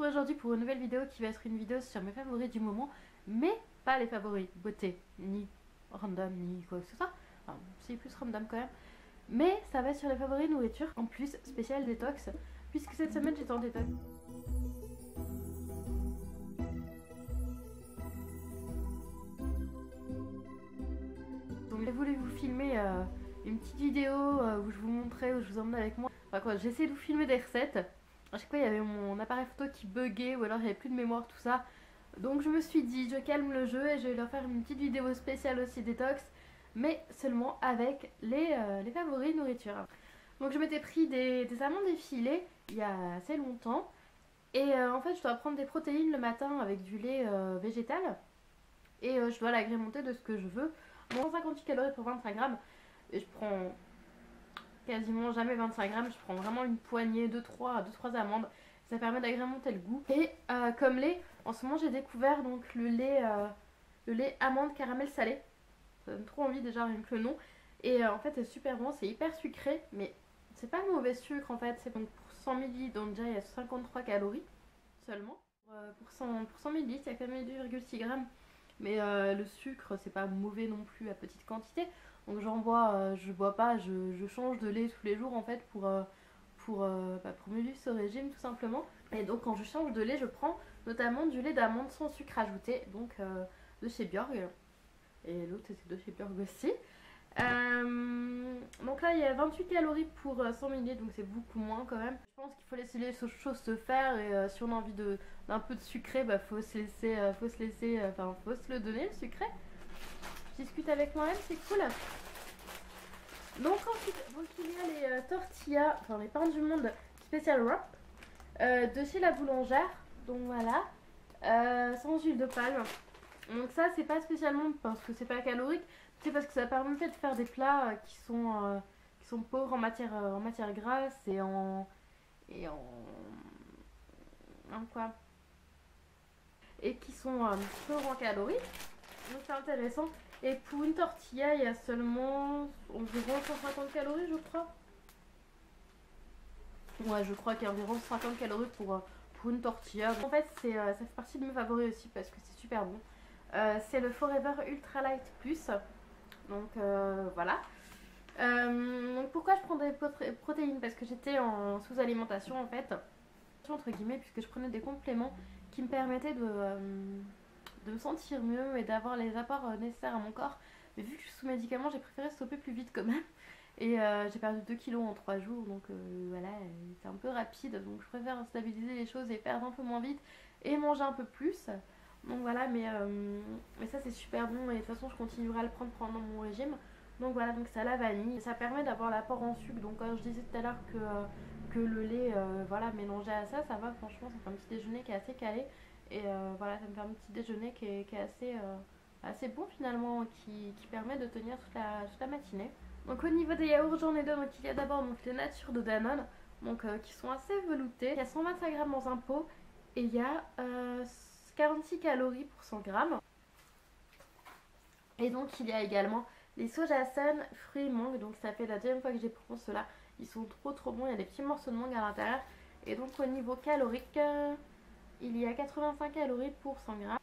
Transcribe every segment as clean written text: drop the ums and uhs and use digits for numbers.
retrouve aujourd'hui pour une nouvelle vidéo qui va être une vidéo sur mes favoris du moment, mais pas les favoris beauté, ni random, ni quoi que ce soit. Enfin, c'est plus random quand même. Mais ça va être sur les favoris nourriture, en plus spécial détox, puisque cette semaine j'étais en détox. Donc j'ai voulu vous filmer une petite vidéo où je vous montrais, où je vous emmenais avec moi. Enfin quoi, j'ai essayé de vous filmer des recettes. À chaque fois il y avait mon appareil photo qui buguait ou alors il n'y avait plus de mémoire, tout ça. Donc je me suis dit, je calme le jeu et je vais leur faire une petite vidéo spéciale aussi détox, mais seulement avec les favoris nourriture. Donc je m'étais pris des amandes effilées il y a assez longtemps. Et en fait je dois prendre des protéines le matin avec du lait végétal. Et je dois l'agrémenter de ce que je veux. Bon, 158 calories pour 25 grammes. Et je prends quasiment jamais 25 grammes. Je prends vraiment une poignée, 2-3 amandes. Ça permet d'agrémenter le goût. Et comme lait, en ce moment j'ai découvert donc le lait amande caramel salé. Ça donne trop envie déjà rien que le nom. Et en fait c'est super bon, c'est hyper sucré. Mais c'est pas le mauvais sucre en fait. C'est donc pour 100 ml, donc déjà il y a 53 calories seulement. Pour 100 ml, il y a quand même 2,6 grammes. Mais le sucre, c'est pas mauvais non plus à petite quantité. Donc j'en bois, je bois pas, je change de lait tous les jours en fait pour mieux vivre ce régime tout simplement. Et donc quand je change de lait, je prends notamment du lait d'amande sans sucre ajouté, donc de chez Björg. Et l'autre c'était de chez Björg aussi. Donc là il y a 28 calories pour 100 ml, donc c'est beaucoup moins quand même. Je pense qu'il faut laisser les choses se faire et si on a envie d'un peu de sucré, bah faut se le donner le sucré. Je discute avec moi-même, c'est cool. Donc ensuite, donc il y a les tortillas, enfin les pains du monde spécial wrap de chez la boulangère. Donc voilà, sans huile de palme. Donc ça c'est pas spécialement parce que c'est pas calorique, c'est parce que ça permet de faire des plats qui sont pauvres en matière grasse et en quoi, et qui sont pauvres en calories. Donc c'est intéressant. Et pour une tortilla, il y a seulement environ 150 calories, je crois. Ouais, je crois qu'il y a environ 50 calories pour une tortilla. En fait, ça fait partie de mes favoris aussi parce que c'est super bon. C'est le Forever Ultra Light Plus. Donc voilà. Donc pourquoi je prends des protéines? Parce que j'étais en sous-alimentation en fait. Entre guillemets, puisque je prenais des compléments qui me permettaient de me sentir mieux et d'avoir les apports nécessaires à mon corps. Mais vu que je suis sous médicaments, j'ai préféré stopper plus vite quand même. Et j'ai perdu 2 kilos en 3 jours, donc voilà, c'est un peu rapide. Donc je préfère stabiliser les choses et perdre un peu moins vite et manger un peu plus. Donc voilà, mais ça c'est super bon et de toute façon je continuerai à le prendre pendant mon régime. Donc voilà, donc ça a la vanille. Et ça permet d'avoir l'apport en sucre. Donc quand je disais tout à l'heure que le lait, voilà, mélangé à ça, ça va franchement, ça fait un petit déjeuner qui est assez calé. Et voilà, ça me fait un petit déjeuner qui est assez bon finalement, qui permet de tenir toute la matinée. Donc au niveau des yaourts, j'en ai deux. Donc il y a d'abord donc, les natures de Danone, donc qui sont assez veloutés. Il y a 125 grammes dans un pot et il y a 46 calories pour 100 grammes. Et donc il y a également les soja sun, fruits et mangue. Donc ça fait la deuxième fois que j'ai pris ceux-là. Ils sont trop bons, il y a des petits morceaux de mangue à l'intérieur. Et donc au niveau calorique, il y a 85 calories pour 100 grammes.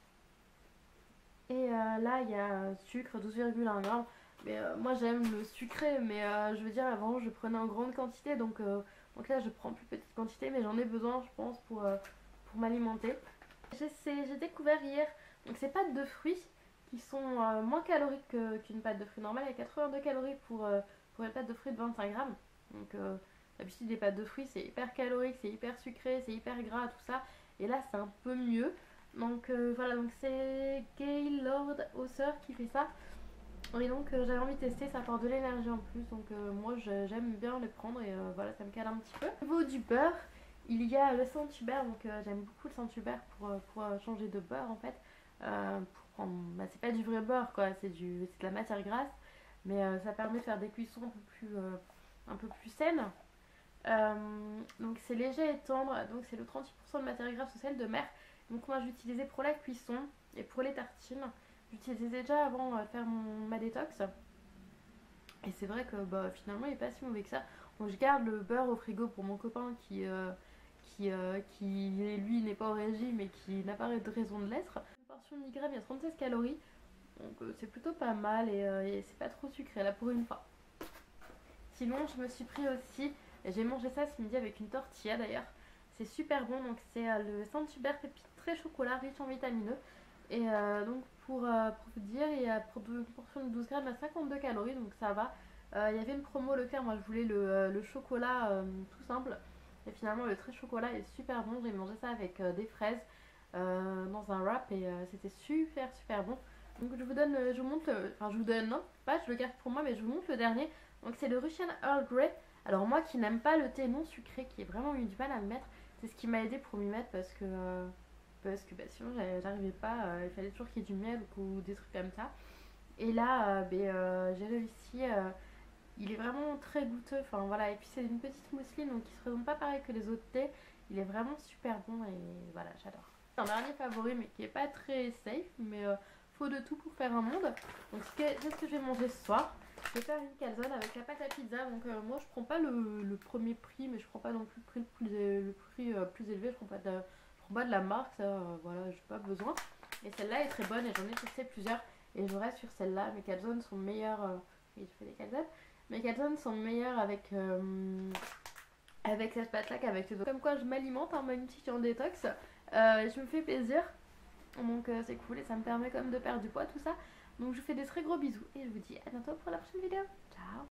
Et là il y a sucre 12,1 grammes. Mais moi j'aime le sucré, mais je veux dire avant je prenais en grande quantité, donc là je prends plus petite quantité, mais j'en ai besoin je pense pour m'alimenter. J'ai découvert hier donc ces pâtes de fruits qui sont moins caloriques qu'une pâte de fruits normale. Il y a 82 calories pour les pâtes de fruits de 25 grammes. Donc d'habitude les pâtes de fruits c'est hyper calorique, c'est hyper sucré, c'est hyper gras, tout ça. Et là c'est un peu mieux. Donc voilà, donc c'est Gaylord Hauser qui fait ça. Et donc j'avais envie de tester, ça apporte de l'énergie en plus, donc moi j'aime bien les prendre et voilà, ça me cale un petit peu. Au niveau du beurre, il y a le Saint-Hubert, donc j'aime beaucoup le Saint-Hubert pour changer de beurre en fait. Pour prendre, bah, c'est pas du vrai beurre quoi, c'est de la matière grasse, mais ça permet de faire des cuissons un peu plus saines. Donc c'est léger et tendre, donc c'est le 38% de matière grasse au sel de mer. Donc moi j'utilisais pour la cuisson et pour les tartines. J'utilisais déjà avant de faire ma détox. Et c'est vrai que bah, finalement il est pas si mauvais que ça. Donc je garde le beurre au frigo pour mon copain qui qui lui n'est pas au régime et qui n'a pas de raison de l'être. Une portion de 10 grammes, il y a 36 calories. Donc c'est plutôt pas mal et c'est pas trop sucré là pour une fois. Sinon je me suis pris aussi, j'ai mangé ça ce midi avec une tortilla d'ailleurs. C'est super bon, donc c'est le Saint-Hubert pépite très chocolat riche en vitamine E. Et donc pour vous dire, pour une portion de 12 grammes à 52 calories, donc ça va. Il y avait une promo Leclerc, moi je voulais le chocolat tout simple. Et finalement le très chocolat est super bon, j'ai mangé ça avec des fraises dans un wrap et c'était super bon. Donc je vous donne, je vous montre, enfin je vous donne, non, pas, je le garde pour moi, mais je vous montre le dernier. Donc c'est le Russian Earl Grey. Alors moi qui n'aime pas le thé non sucré, qui ai vraiment eu du mal à me mettre, c'est ce qui m'a aidé pour m'y mettre parce que bah, sinon j'arrivais pas, il fallait toujours qu'il y ait du miel ou des trucs comme ça. Et là j'ai réussi, il est vraiment très goûteux, enfin voilà, et puis c'est une petite mousseline donc il se présente pas pareil que les autres thés, il est vraiment super bon et voilà, j'adore. C'est un dernier favori mais qui est pas très safe, mais faut de tout pour faire un monde. Donc c'est ce que je vais manger ce soir. Je vais faire une calzone avec la pâte à pizza. Donc moi je prends pas le premier prix, mais je prends pas non plus le prix plus élevé. Je prends pas de la marque, ça voilà, j'ai pas besoin. Et celle-là est très bonne et j'en ai testé plusieurs. Et je reste sur celle-là. Mes calzones sont meilleures. Oui, je fais des calzones. Mes calzones sont meilleures avec cette pâte-là qu'avec les autres. Comme quoi je m'alimente, hein, même si je suis en détox. Je me fais plaisir. Donc c'est cool et ça me permet comme de perdre du poids tout ça. Donc je vous fais des très gros bisous et je vous dis à bientôt pour la prochaine vidéo. Ciao.